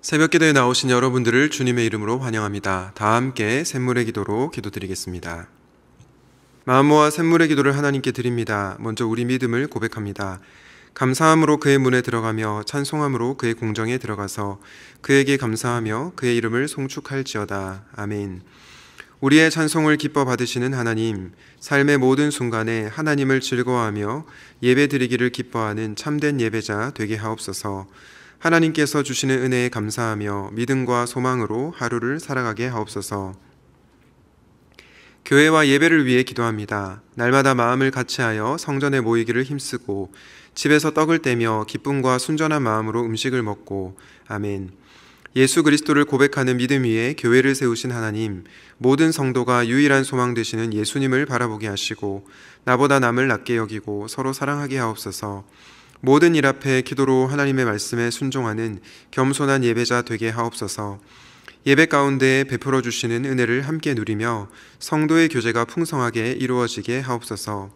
새벽 기도에 나오신 여러분들을 주님의 이름으로 환영합니다. 다 함께 샘물의 기도로 기도드리겠습니다. 마음 모아 샘물의 기도를 하나님께 드립니다. 먼저 우리 믿음을 고백합니다. 감사함으로 그의 문에 들어가며 찬송함으로 그의 궁정에 들어가서 그에게 감사하며 그의 이름을 송축할지어다. 아멘. 우리의 찬송을 기뻐 받으시는 하나님, 삶의 모든 순간에 하나님을 즐거워하며 예배드리기를 기뻐하는 참된 예배자 되게 하옵소서. 하나님께서 주시는 은혜에 감사하며 믿음과 소망으로 하루를 살아가게 하옵소서. 교회와 예배를 위해 기도합니다. 날마다 마음을 같이하여 성전에 모이기를 힘쓰고 집에서 떡을 떼며 기쁨과 순전한 마음으로 음식을 먹고 아멘. 예수 그리스도를 고백하는 믿음 위에 교회를 세우신 하나님, 모든 성도가 유일한 소망 되시는 예수님을 바라보게 하시고 나보다 남을 낮게 여기고 서로 사랑하게 하옵소서. 모든 일 앞에 기도로 하나님의 말씀에 순종하는 겸손한 예배자 되게 하옵소서. 예배 가운데 베풀어 주시는 은혜를 함께 누리며 성도의 교제가 풍성하게 이루어지게 하옵소서.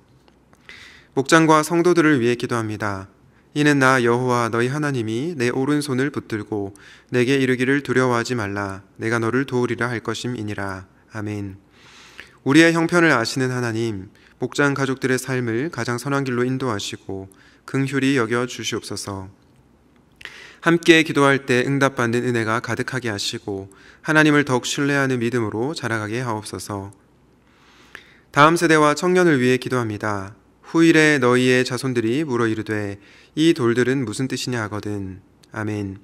목장과 성도들을 위해 기도합니다. 이는 나 여호와 너희 하나님이 내 오른손을 붙들고 내게 이르기를 두려워하지 말라. 내가 너를 도우리라 할 것임이니라. 아멘. 우리의 형편을 아시는 하나님, 목장 가족들의 삶을 가장 선한 길로 인도하시고 긍휼히 여겨 주시옵소서. 함께 기도할 때 응답받는 은혜가 가득하게 하시고 하나님을 더욱 신뢰하는 믿음으로 자라가게 하옵소서. 다음 세대와 청년을 위해 기도합니다. 후일에 너희의 자손들이 물어 이르되 이 돌들은 무슨 뜻이냐 하거든. 아멘.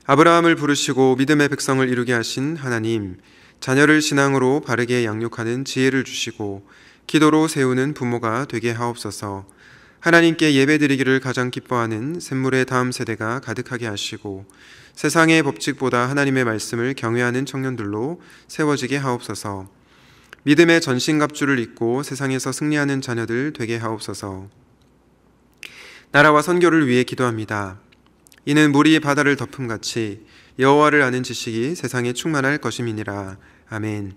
아브라함을 부르시고 믿음의 백성을 이루게 하신 하나님, 자녀를 신앙으로 바르게 양육하는 지혜를 주시고 기도로 세우는 부모가 되게 하옵소서. 하나님께 예배드리기를 가장 기뻐하는 샘물의 다음 세대가 가득하게 하시고 세상의 법칙보다 하나님의 말씀을 경외하는 청년들로 세워지게 하옵소서. 믿음의 전신갑주를 입고 세상에서 승리하는 자녀들 되게 하옵소서. 나라와 선교를 위해 기도합니다. 이는 물이 바다를 덮음같이 여호와를 아는 지식이 세상에 충만할 것임이니라. 아멘.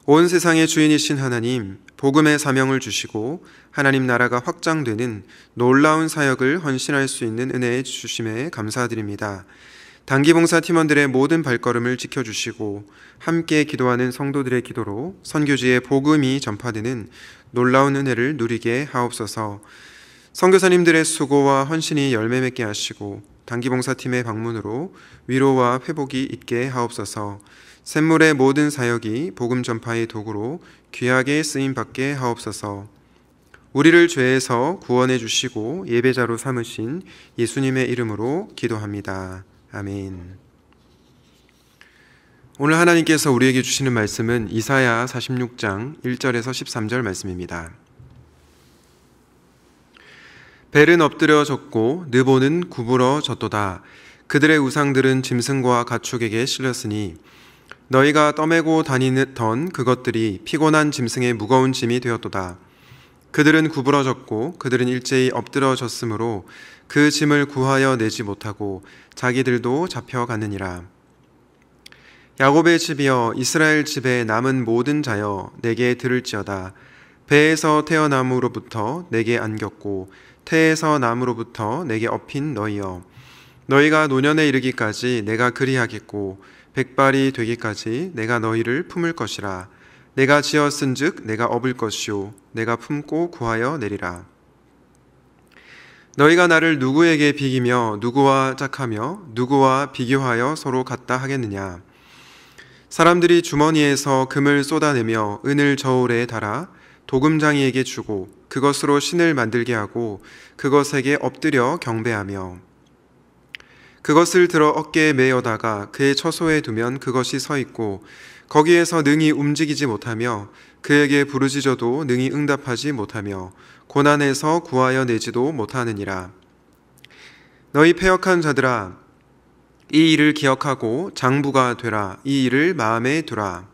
온 세상의 주인이신 하나님, 복음의 사명을 주시고 하나님 나라가 확장되는 놀라운 사역을 헌신할 수 있는 은혜의 주심에 감사드립니다. 단기봉사 팀원들의 모든 발걸음을 지켜주시고 함께 기도하는 성도들의 기도로 선교지에 복음이 전파되는 놀라운 은혜를 누리게 하옵소서. 선교사님들의 수고와 헌신이 열매 맺게 하시고 단기봉사팀의 방문으로 위로와 회복이 있게 하옵소서. 샘물의 모든 사역이 복음 전파의 도구로 귀하게 쓰임받게 하옵소서. 우리를 죄에서 구원해 주시고 예배자로 삼으신 예수님의 이름으로 기도합니다. 아멘. 오늘 하나님께서 우리에게 주시는 말씀은 이사야 46장 1절에서 13절 말씀입니다. 벨은 엎드려 졌고 느보는 구부러 졌도다. 그들의 우상들은 짐승과 가축에게 실렸으니 너희가 떠매고 다니던 그것들이 피곤한 짐승의 무거운 짐이 되었도다. 그들은 구부러졌고 그들은 일제히 엎드러졌으므로 그 짐을 구하여 내지 못하고 자기들도 잡혀가느니라. 야곱의 집이여 이스라엘 집에 남은 모든 자여 내게 들을지어다. 배에서 태어남으로부터 내게 안겼고 태에서 남으로부터 내게 업힌 너희여, 너희가 노년에 이르기까지 내가 그리하겠고 백발이 되기까지 내가 너희를 품을 것이라. 내가 지었은즉 내가 업을 것이요 내가 품고 구하여 내리라. 너희가 나를 누구에게 비기며 누구와 짝하며 누구와 비교하여 서로 같다 하겠느냐. 사람들이 주머니에서 금을 쏟아내며 은을 저울에 달아 도금장이에게 주고 그것으로 신을 만들게 하고 그것에게 엎드려 경배하며 그것을 들어 어깨에 메어다가 그의 처소에 두면 그것이 서 있고 거기에서 능히 움직이지 못하며 그에게 부르짖어도 능히 응답하지 못하며 고난에서 구하여 내지도 못하느니라. 너희 패역한 자들아, 이 일을 기억하고 장부가 되라. 이 일을 마음에 두라.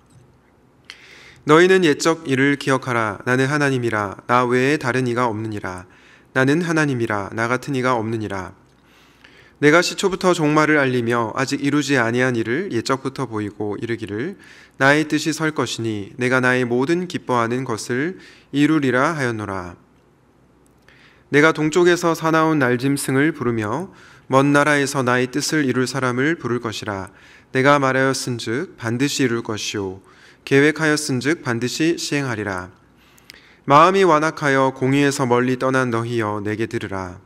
너희는 옛적 일을 기억하라. 나는 하나님이라. 나 외에 다른 이가 없느니라. 나는 하나님이라. 나 같은 이가 없느니라. 내가 시초부터 종말을 알리며 아직 이루지 아니한 일을 옛적부터 보이고 이르기를 나의 뜻이 설 것이니 내가 나의 모든 기뻐하는 것을 이루리라 하였노라. 내가 동쪽에서 사나운 날짐승을 부르며 먼 나라에서 나의 뜻을 이룰 사람을 부를 것이라. 내가 말하였은즉 반드시 이룰 것이요 계획하였은즉 반드시 시행하리라. 마음이 완악하여 공의에서 멀리 떠난 너희여 내게 들으라.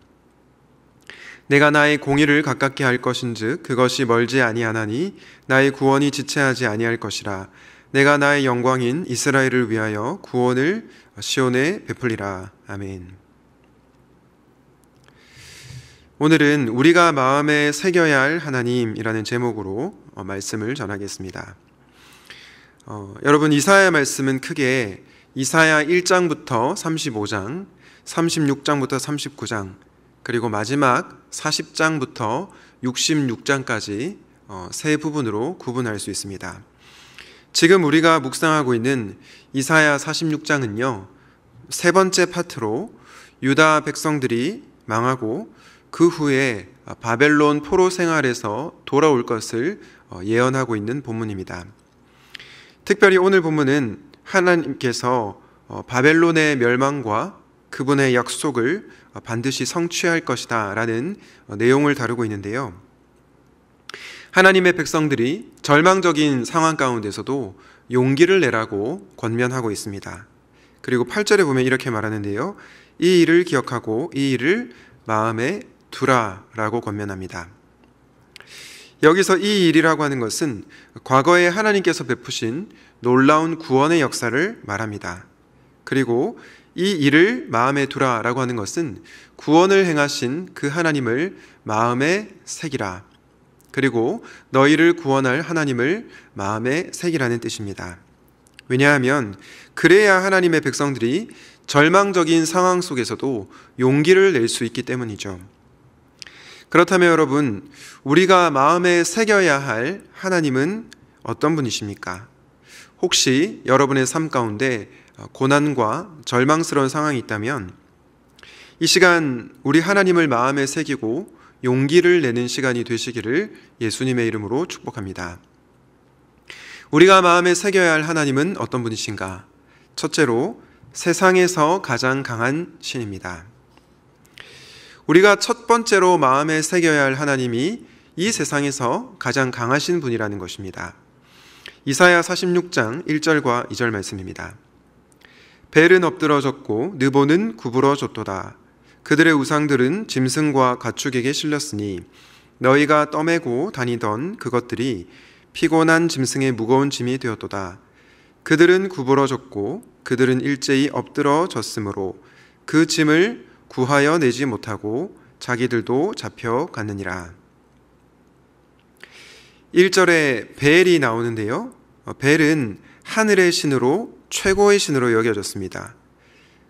내가 나의 공의를 가깝게 할 것인즉 그것이 멀지 아니하나니 나의 구원이 지체하지 아니할 것이라. 내가 나의 영광인 이스라엘을 위하여 구원을 시온에 베풀리라. 아멘. 오늘은 우리가 마음에 새겨야 할 하나님이라는 제목으로 말씀을 전하겠습니다. 여러분, 이사야 말씀은 크게 이사야 1장부터 35장, 36장부터 39장, 그리고 마지막 40장부터 66장까지 세 부분으로 구분할 수 있습니다. 지금 우리가 묵상하고 있는 이사야 46장은요, 세 번째 파트로 유다 백성들이 망하고 그 후에 바벨론 포로 생활에서 돌아올 것을 예언하고 있는 본문입니다. 특별히 오늘 본문은 하나님께서 바벨론의 멸망과 그분의 약속을 반드시 성취할 것이다 라는 내용을 다루고 있는데요. 하나님의 백성들이 절망적인 상황 가운데서도 용기를 내라고 권면하고 있습니다. 그리고 8절에 보면 이렇게 말하는데요. 이 일을 기억하고 이 일을 마음에 두라 라고 권면합니다. 여기서 이 일이라고 하는 것은 과거에 하나님께서 베푸신 놀라운 구원의 역사를 말합니다. 그리고 이 일을 마음에 두라 라고 하는 것은 구원을 행하신 그 하나님을 마음에 새기라. 그리고 너희를 구원할 하나님을 마음에 새기라는 뜻입니다. 왜냐하면 그래야 하나님의 백성들이 절망적인 상황 속에서도 용기를 낼 수 있기 때문이죠. 그렇다면 여러분, 우리가 마음에 새겨야 할 하나님은 어떤 분이십니까? 혹시 여러분의 삶 가운데 고난과 절망스러운 상황이 있다면 이 시간 우리 하나님을 마음에 새기고 용기를 내는 시간이 되시기를 예수님의 이름으로 축복합니다. 우리가 마음에 새겨야 할 하나님은 어떤 분이신가? 첫째로 세상에서 가장 강한 신입니다. 우리가 첫 번째로 마음에 새겨야 할 하나님이 이 세상에서 가장 강하신 분이라는 것입니다. 이사야 46장 1절과 2절 말씀입니다. 벨은 엎드러졌고 느보는 구부러졌도다. 그들의 우상들은 짐승과 가축에게 실렸으니 너희가 떠매고 다니던 그것들이 피곤한 짐승의 무거운 짐이 되었도다. 그들은 구부러졌고 그들은 일제히 엎드러졌으므로 그 짐을 구하여 내지 못하고 자기들도 잡혀갔느니라. 1절에 벨이 나오는데요. 벨은 하늘의 신으로 최고의 신으로 여겨졌습니다.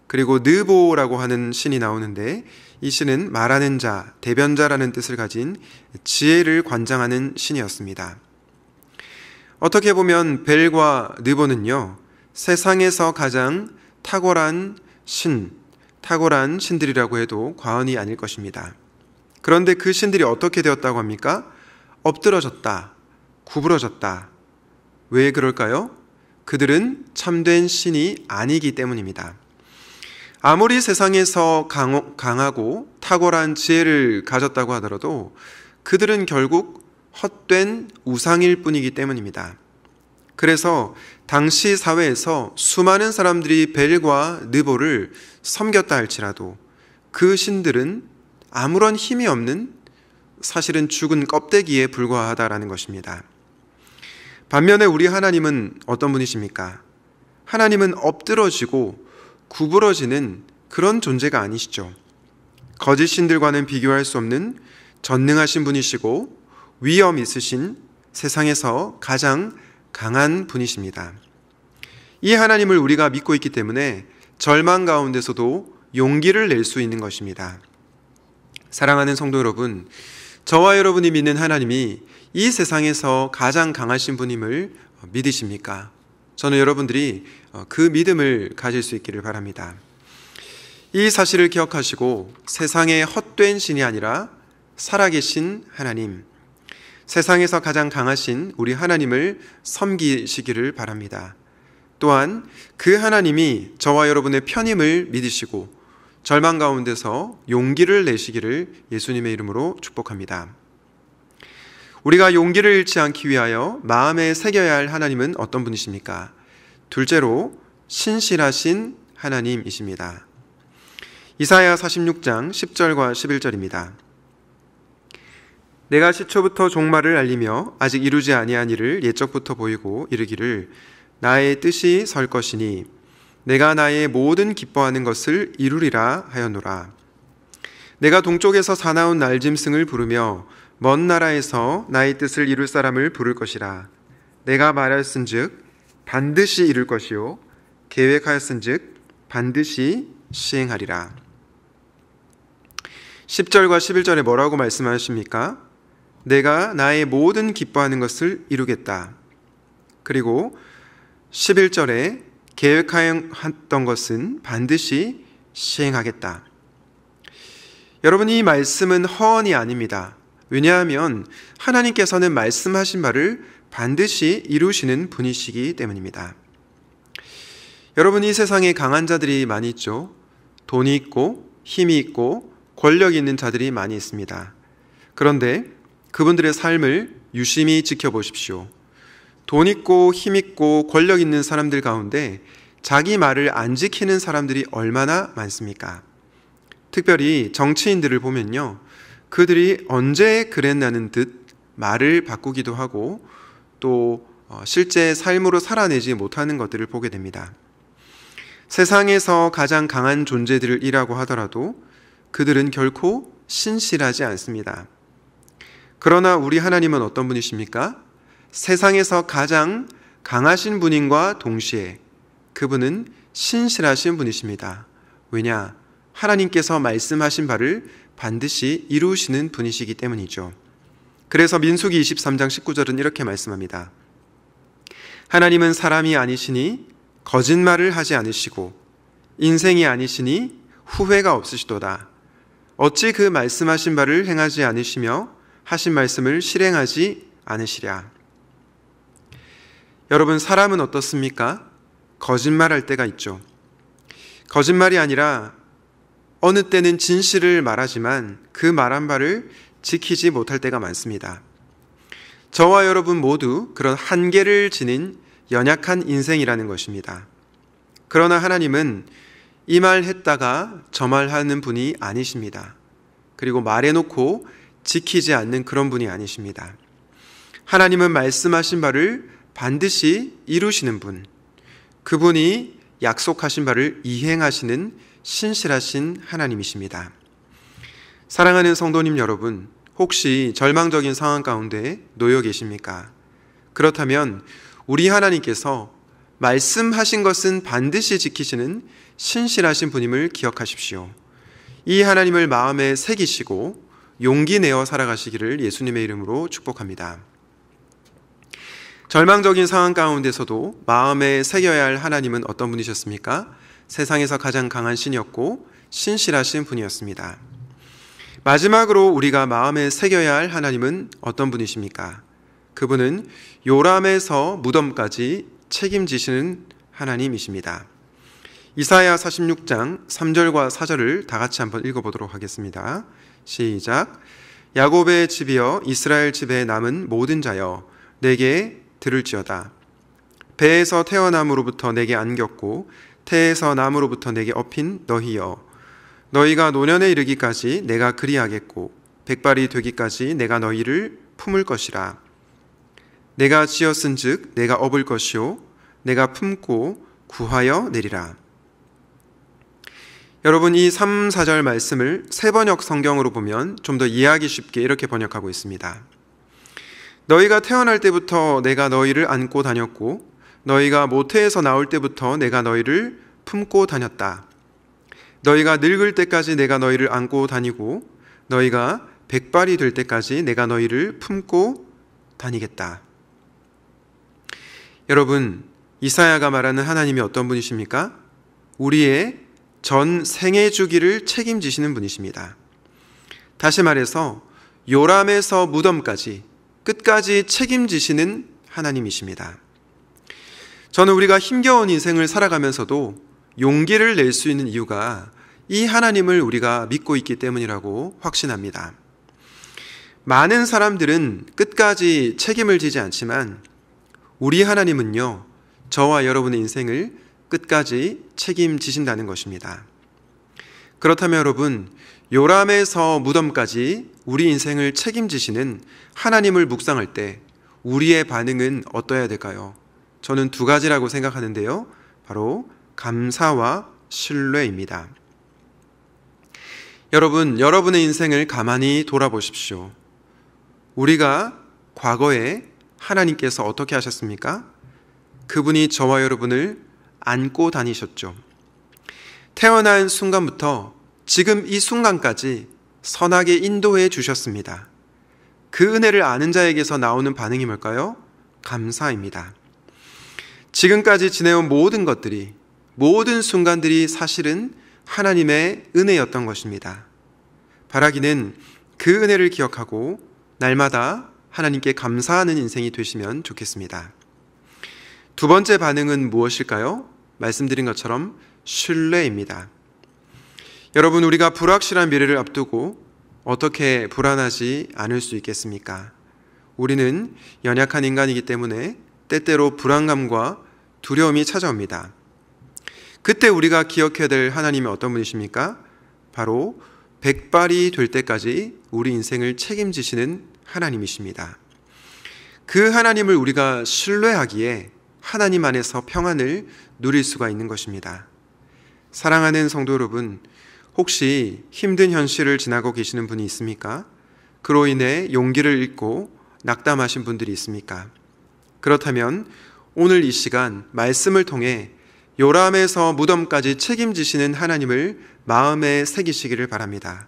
그리고 느보라고 하는 신이 나오는데 이 신은 말하는 자, 대변자라는 뜻을 가진 지혜를 관장하는 신이었습니다. 어떻게 보면 벨과 느보는요, 세상에서 가장 탁월한 신들이라고 해도 과언이 아닐 것입니다. 그런데 그 신들이 어떻게 되었다고 합니까? 엎드러졌다, 구부러졌다. 왜 그럴까요? 그들은 참된 신이 아니기 때문입니다. 아무리 세상에서 강하고 탁월한 지혜를 가졌다고 하더라도 그들은 결국 헛된 우상일 뿐이기 때문입니다. 그래서 당시 사회에서 수많은 사람들이 벨과 느보를 섬겼다 할지라도 그 신들은 아무런 힘이 없는 사실은 죽은 껍데기에 불과하다라는 것입니다. 반면에 우리 하나님은 어떤 분이십니까? 하나님은 엎드러지고 구부러지는 그런 존재가 아니시죠. 거짓 신들과는 비교할 수 없는 전능하신 분이시고 위엄 있으신 세상에서 가장 강한 분이십니다. 이 하나님을 우리가 믿고 있기 때문에 절망 가운데서도 용기를 낼 수 있는 것입니다. 사랑하는 성도 여러분, 저와 여러분이 믿는 하나님이 이 세상에서 가장 강하신 분임을 믿으십니까? 저는 여러분들이 그 믿음을 가질 수 있기를 바랍니다. 이 사실을 기억하시고 세상의 헛된 신이 아니라 살아계신 하나님, 세상에서 가장 강하신 우리 하나님을 섬기시기를 바랍니다. 또한 그 하나님이 저와 여러분의 편임을 믿으시고 절망 가운데서 용기를 내시기를 예수님의 이름으로 축복합니다. 우리가 용기를 잃지 않기 위하여 마음에 새겨야 할 하나님은 어떤 분이십니까? 둘째로 신실하신 하나님이십니다. 이사야 46장 10절과 11절입니다. 내가 시초부터 종말을 알리며 아직 이루지 아니한 일을 옛적부터 보이고 이르기를 나의 뜻이 설 것이니 내가 나의 모든 기뻐하는 것을 이루리라 하였노라. 내가 동쪽에서 사나운 날짐승을 부르며 먼 나라에서 나의 뜻을 이룰 사람을 부를 것이라. 내가 말하였은즉 반드시 이룰 것이요 계획하였은즉 반드시 시행하리라. 10절과 11절에 뭐라고 말씀하십니까? 내가 나의 모든 기뻐하는 것을 이루겠다. 그리고 11절에 계획하였던 것은 반드시 시행하겠다. 여러분, 이 말씀은 허언이 아닙니다. 왜냐하면 하나님께서는 말씀하신 바를 반드시 이루시는 분이시기 때문입니다. 여러분, 이 세상에 강한 자들이 많이 있죠. 돈이 있고 힘이 있고 권력이 있는 자들이 많이 있습니다. 그런데 그분들의 삶을 유심히 지켜보십시오. 돈 있고 힘 있고 권력 있는 사람들 가운데 자기 말을 안 지키는 사람들이 얼마나 많습니까? 특별히 정치인들을 보면요, 그들이 언제 그랬나는 듯 말을 바꾸기도 하고 또 실제 삶으로 살아내지 못하는 것들을 보게 됩니다. 세상에서 가장 강한 존재들이라고 하더라도 그들은 결코 신실하지 않습니다. 그러나 우리 하나님은 어떤 분이십니까? 세상에서 가장 강하신 분인과 동시에 그분은 신실하신 분이십니다. 왜냐? 하나님께서 말씀하신 바를 반드시 이루시는 분이시기 때문이죠. 그래서 민수기 23장 19절은 이렇게 말씀합니다. 하나님은 사람이 아니시니 거짓말을 하지 않으시고 인생이 아니시니 후회가 없으시도다. 어찌 그 말씀하신 바를 행하지 않으시며 하신 말씀을 실행하지 않으시랴. 여러분, 사람은 어떻습니까? 거짓말할 때가 있죠. 거짓말이 아니라 어느 때는 진실을 말하지만 그 말한 바를 지키지 못할 때가 많습니다. 저와 여러분 모두 그런 한계를 지닌 연약한 인생이라는 것입니다. 그러나 하나님은 이 말 했다가 저 말 하는 분이 아니십니다. 그리고 말해놓고 지키지 않는 그런 분이 아니십니다. 하나님은 말씀하신 바를 반드시 이루시는 분, 그분이 약속하신 바를 이행하시는 신실하신 하나님이십니다. 사랑하는 성도님 여러분, 혹시 절망적인 상황 가운데 놓여 계십니까? 그렇다면 우리 하나님께서 말씀하신 것은 반드시 지키시는 신실하신 분임을 기억하십시오. 이 하나님을 마음에 새기시고 용기 내어 살아가시기를 예수님의 이름으로 축복합니다. 절망적인 상황 가운데서도 마음에 새겨야 할 하나님은 어떤 분이셨습니까? 세상에서 가장 강한 신이었고 신실하신 분이었습니다. 마지막으로 우리가 마음에 새겨야 할 하나님은 어떤 분이십니까? 그분은 요람에서 무덤까지 책임지시는 하나님이십니다. 이사야 46장 3절과 4절을 다 같이 한번 읽어보도록 하겠습니다. 시작. 야곱의 집이여 이스라엘 집에 남은 모든 자여 내게 들을지어다. 배에서 태어남으로부터 내게 안겼고 태에서 남으로부터 내게 업힌 너희여, 너희가 노년에 이르기까지 내가 그리하겠고 백발이 되기까지 내가 너희를 품을 것이라. 내가 지었은즉 내가 업을 것이요 내가 품고 구하여 내리라. 여러분, 이 3, 4절 말씀을 세번역 성경으로 보면 좀 더 이해하기 쉽게 이렇게 번역하고 있습니다. 너희가 태어날 때부터 내가 너희를 안고 다녔고 너희가 모태에서 나올 때부터 내가 너희를 품고 다녔다. 너희가 늙을 때까지 내가 너희를 안고 다니고 너희가 백발이 될 때까지 내가 너희를 품고 다니겠다. 여러분, 이사야가 말하는 하나님이 어떤 분이십니까? 우리의 전 생애 주기를 책임지시는 분이십니다. 다시 말해서 요람에서 무덤까지 끝까지 책임지시는 하나님이십니다. 저는 우리가 힘겨운 인생을 살아가면서도 용기를 낼 수 있는 이유가 이 하나님을 우리가 믿고 있기 때문이라고 확신합니다. 많은 사람들은 끝까지 책임을 지지 않지만 우리 하나님은요, 저와 여러분의 인생을 끝까지 책임지신다는 것입니다. 그렇다면 여러분, 요람에서 무덤까지 우리 인생을 책임지시는 하나님을 묵상할 때 우리의 반응은 어떠해야 될까요? 저는 두 가지라고 생각하는데요. 바로 감사와 신뢰입니다. 여러분, 여러분의 인생을 가만히 돌아보십시오. 우리가 과거에 하나님께서 어떻게 하셨습니까? 그분이 저와 여러분을 안고 다니셨죠. 태어난 순간부터 지금 이 순간까지 선하게 인도해 주셨습니다. 그 은혜를 아는 자에게서 나오는 반응이 뭘까요? 감사입니다. 지금까지 지내온 모든 것들이, 모든 순간들이 사실은 하나님의 은혜였던 것입니다. 바라기는 그 은혜를 기억하고 날마다 하나님께 감사하는 인생이 되시면 좋겠습니다. 두 번째 반응은 무엇일까요? 말씀드린 것처럼 신뢰입니다. 여러분, 우리가 불확실한 미래를 앞두고 어떻게 불안하지 않을 수 있겠습니까? 우리는 연약한 인간이기 때문에 때때로 불안감과 두려움이 찾아옵니다. 그때 우리가 기억해야 될 하나님이 어떤 분이십니까? 바로 백발이 될 때까지 우리 인생을 책임지시는 하나님이십니다. 그 하나님을 우리가 신뢰하기에 하나님 안에서 평안을 누릴 수가 있는 것입니다. 사랑하는 성도 여러분, 혹시 힘든 현실을 지나고 계시는 분이 있습니까? 그로 인해 용기를 잃고 낙담하신 분들이 있습니까? 그렇다면 오늘 이 시간 말씀을 통해 요람에서 무덤까지 책임지시는 하나님을 마음에 새기시기를 바랍니다.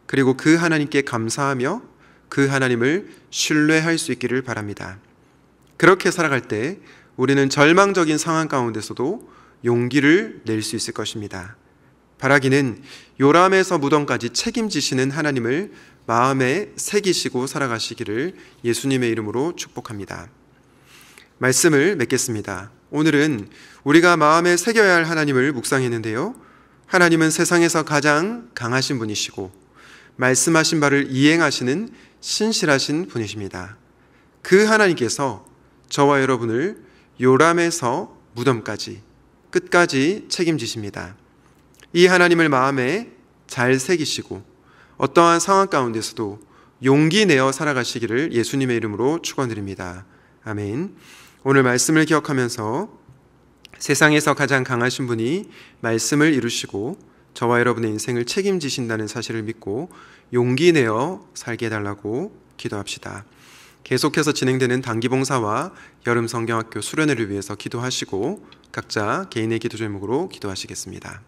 그리고 그 하나님께 감사하며 그 하나님을 신뢰할 수 있기를 바랍니다. 그렇게 살아갈 때 우리는 절망적인 상황 가운데서도 용기를 낼 수 있을 것입니다. 바라기는 요람에서 무덤까지 책임지시는 하나님을 마음에 새기시고 살아가시기를 예수님의 이름으로 축복합니다. 말씀을 맺겠습니다. 오늘은 우리가 마음에 새겨야 할 하나님을 묵상했는데요. 하나님은 세상에서 가장 강하신 분이시고 말씀하신 바를 이행하시는 신실하신 분이십니다. 그 하나님께서 저와 여러분을 요람에서 무덤까지 끝까지 책임지십니다. 이 하나님을 마음에 잘 새기시고 어떠한 상황 가운데서도 용기 내어 살아가시기를 예수님의 이름으로 축원드립니다. 아멘. 오늘 말씀을 기억하면서 세상에서 가장 강하신 분이 말씀을 이루시고 저와 여러분의 인생을 책임지신다는 사실을 믿고 용기 내어 살게 해달라고 기도합시다. 계속해서 진행되는 단기봉사와 여름 성경학교 수련회를 위해서 기도하시고 각자 개인의 기도 제목으로 기도하시겠습니다.